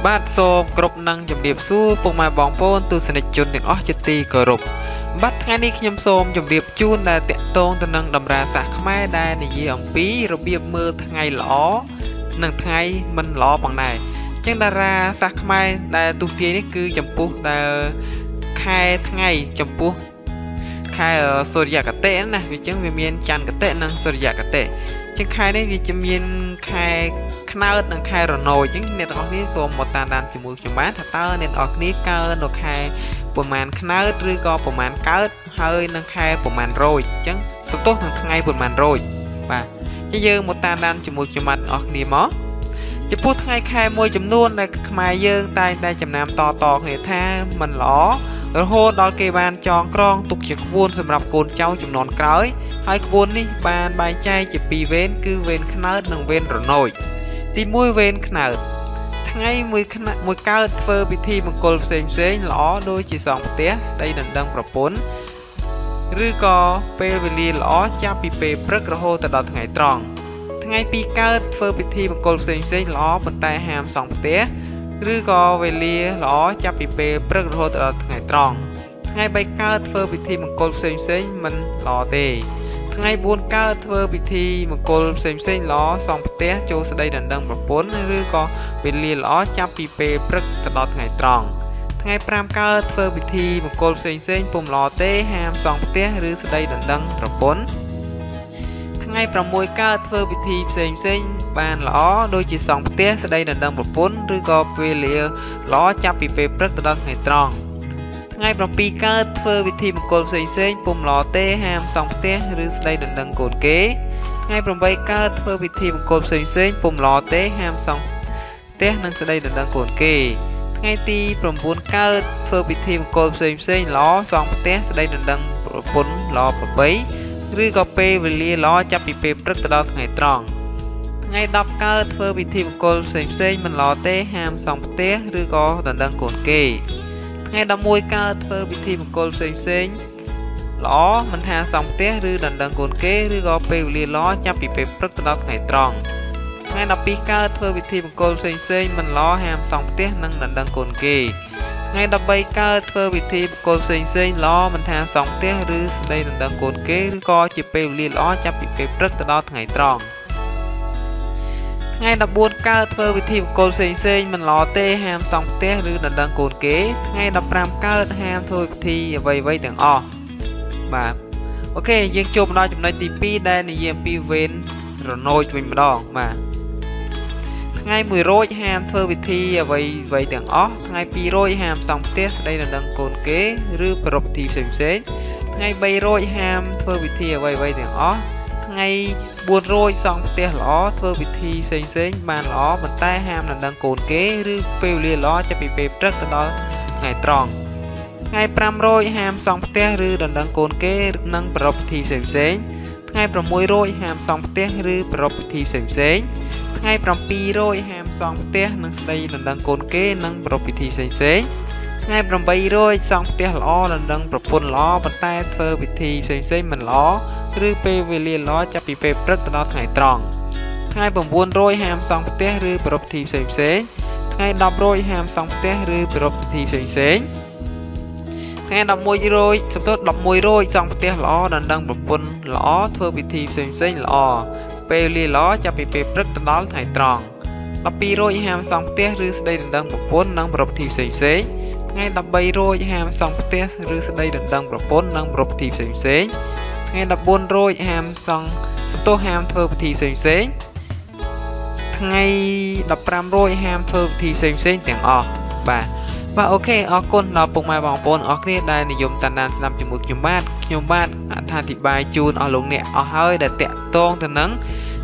បាទសូមគ្រប់នឹងជំរាបសួរពុកម៉ែបងប្អូនទស្សនិកជនទាំងអស់ជាទីគោរពបាទថ្ងៃនេះខ្ញុំសូមជម្រាបជូនដែលតាក់ទងទៅនឹងតម្រាសាស្ត្រខ្មែរដែលនិយាយអំពីរបៀបមើលថ្ងៃល្អនិងថ្ងៃមិនល្អផងដែរអញ្ចឹងតារាសាស្ត្រខ្មែរដែលទូទាយនេះគឺចំពោះដែលខែថ្ងៃចំពោះខែសូរ្យគតិណាវាអញ្ចឹងវាមានច័ន្ទគតិនិងសូរ្យគតិជាខែនេះវាจะមានខែខ្នើតនិងខែរណូចអញ្ចឹងអ្នកទាំងអស់គ្នាសូមមកតាមដានជាមួយខ្ញុំបានថាតើអ្នកទាំងអស់គ្នាកើតនៅខែប្រមាណខ្នើតឬក៏ប្រមាណកើតហើយនឹងខែប្រមាណរោចអញ្ចឹងសន្ទុះនឹងថ្ងៃប្រមាណរោចបាទអញ្ចឹងយើងមកតាមដានជាមួយខ្ញុំបានទាំងអស់គ្នាមកចំពោះថ្ងៃខែមួយចំនួនដែលខ្មែរយើងតែងតែចំណាំតគ្នាថាមិនល្អរហូតដល់គេបានចងក្រងទុកជាក្បួនសម្រាប់កូនចៅចំនួនក្រោយហើយក្បួននេះបានបែងចែកជាពីរវេនគឺវេនខ្នើតនិងវេនរណូចទី1វេនខ្នើតថ្ងៃមួយកើតធ្វើពិធីមង្គលផ្សេងល្អដូចជាសង់ផ្ទះស្ដីដណ្ដឹងប្រពន្ធឬក៏ពេលវេលាល្អចាប់ពីពេលព្រឹករហូតដល់ថ្ងៃត្រង់ថ្ងៃពីរកើតធ្វើពិធីមង្គលផ្សេងល្អប៉ុន្តែហាមសង់ផ្ទះឬក៏វេលាល្អចាប់ពីពេលព្រឹករហូតដល់ថ្ងៃត្រង់ថ្ងៃ3កើតធ្វើពិធីមង្គលផ្សេងមិនល្អទេថ្ងៃ4កើតធ្វើពិធីមង្គលផ្សេងល្អសង់ផ្ទះចូលស្ដីដណ្ដឹងប្រពន្ធឬក៏វេលាល្អចាប់ពីពេលព្រឹកទៅដល់ថ្ងៃត្រង់ថ្ងៃ5កើតធ្វើពិធីមង្គលផ្សេងពុំល្អទេហាមសង់ផ្ទះឬស្ដីដណ្ដឹងប្រពន្ធថ្ងៃ6កើតធ្វើពិធីផ្សេងបានល្អដូចជាសង់ផ្ទះស្ដីដណ្ដឹងប្រពន្ធឬក៏វេលាល្អចាប់ពីពេលព្រឹកទៅដល់ថ្ងៃត្រង់ថ្ងៃ7កើតធ្វើពិធីមង្គលផ្សេងពុំល្អទេហាមសង់ផ្ទះឬស្ដីដណ្ដឹងកូនគេថ្ងៃ8កើតធ្វើពិធីមង្គលផ្សេងពុំល្អទេហាមសង់ផ្ទះនិងស្ដីដណ្ដឹងកូនគេថ្ងៃទី9កើតធ្វើពិធីមង្គលផ្សេងល្អសង់ផ្ទះស្ដីដណ្ដឹងប្រពន្ធល្អ8ឬក៏ពេលវេលាល្អចាប់ពីពេលព្រឹកទៅដល់ថ្ងៃត្រង់ថ្ងៃ10កើតធ្វើពិធីមង្គលផ្សេងមិនល្អទេហាមសង់ផ្ទះឬក៏ដណ្ដឹងកូនគេថ្ងៃ11កើតធ្វើពិធីមង្គលផ្សេងល្អមិនថាសង់ផ្ទះឬដណ្ដឹងកូនគេឬក៏ពេលវេលាល្អចាប់ពីពេលព្រឹកទៅដល់ថ្ងៃត្រង់ថ្ងៃ12កើតធ្វើពិធីមង្គលផ្សេងមិនល្អហាមសង់ផ្ទះនិងដណ្ដឹងកូនគេថ្ងៃ13កើតធ្វើពិធីមង្គលផ្សេងល្អមិនថាសង់ផ្ទះឬស្ដីដណ្ដឹងកូនគេឬក៏ជាពេលវេលាល្អចាប់ពីពេលព្រឹកទៅដល់ថ្ងៃត្រង់ថ្ងៃ14កើតធ្វើពិធីមង្គលផ្សេងមិនល្អទេហាមសង់ផ្ទះឬដណ្ដឹងកូនគេថ្ងៃ15កើតហាមធ្វើពិធីអ្វីទាំងអស់បាទអូខេយើងចូលមកដល់ចំណុចទី2ដែលនិយាយអំពីវេនរណូចវិញម្ដងបាទថ្ងៃ1រោចហាមធ្វើពិធីអ្វីទាំងអស់ថ្ងៃ2រោចហាមសង់ផ្ទះស្ដីដណ្ដឹងកូនគេឬប្រពៃពិធីផ្សេងថ្ងៃ3រោចហាមធ្វើពិធីអ្វីទាំងអស់ថ្ងៃ4រោចសង់ផ្ទះល្អធ្វើពិធីផ្សេងបានល្អប៉ុន្តែហាមដណ្ដឹងកូនគេឬពេលវេលាល្អចាប់ពីពេលព្រឹកទៅដល់ថ្ងៃត្រង់ថ្ងៃ5រោចហាមសង់ផ្ទះឬដណ្ដឹងកូនគេនិងប្រពៃពិធីផ្សេងថ្ងៃ6រោចហាមសង់ផ្ទះឬប្រពៃពិធីផ្សេងថ្ងៃ7រោចហាមសង់ផ្ទះនិងស្ដីដណ្ដឹងកូនគេនិងប្រពៃពិធីផ្សេងថ្ងៃ8រោចសង់ផ្ទះល្អដណ្ដឹងប្រពន្ធល្អប៉ុន្តែធ្វើពិធីផ្សេងមិនល្អឬពេលវេលាល្អចាប់ពីពេលព្រឹកទៅដល់ថ្ងៃត្រង់ថ្ងៃ9រោចហាមសង់ផ្ទះឬប្រពៃពិធីផ្សេងថ្ងៃ10រោចហាមសង់ផ្ទះឬប្រពៃពិធីផ្សេងថ្ងៃ11រោចសំទោស11រោចសង់ផ្ទះល្អដណ្ដឹងប្រពន្ធល្អធ្វើពិធីផ្សេងល្អពេលវេលាល្អចាប់ពីពេលព្រឹកទៅដល់ថ្ងៃត្រង់12រោចហាមសង់ផ្ទះឬស្ដីដណ្ដឹងប្រពន្ធនិងប្រពៃពិធីផ្សេងថ្ងៃ13រោចហាមសង់ផ្ទះឬស្ដីដណ្ដឹងប្រពន្ធនិងប្រពៃពិធីផ្សេងថ្ងៃ14រោចហាមសង់សំទោសហាមធ្វើពិធីផ្សេងថ្ងៃ15រោចហាមធ្វើពិធីផ្សេងទាំងអស់បាទអូខេអរគុណដល់ពុកម៉ែបងប្អូនអរគ្នាដែលនិយមតាមដានស្ដាប់ជាមួយខ្ញុំបាទអត្ថាធិប្បាយជូនអស់លោកអ្នកអស់ហើយដែលតាក់ទងទៅនឹង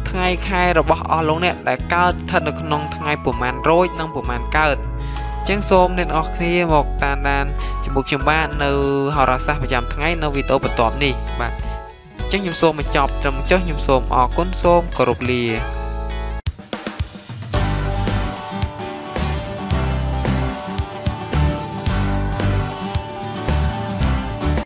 ថ្ងៃខែរបស់អស់លោកអ្នកដែលកើតស្ថិតនៅក្នុងថ្ងៃប្រមាណរោចនិងប្រមាណកើតអញ្ចឹងសូមអ្នកនរគ្នាមកតាមដានជាមួយខ្ញុំបាទនៅហោរាសាស្ត្រប្រចាំថ្ងៃនៅវីដេអូបន្ទាប់នេះបាទអញ្ចឹងខ្ញុំសូមបញ្ចប់ត្រឹមចុះខ្ញុំសូមអរគុណសូមគោរពលា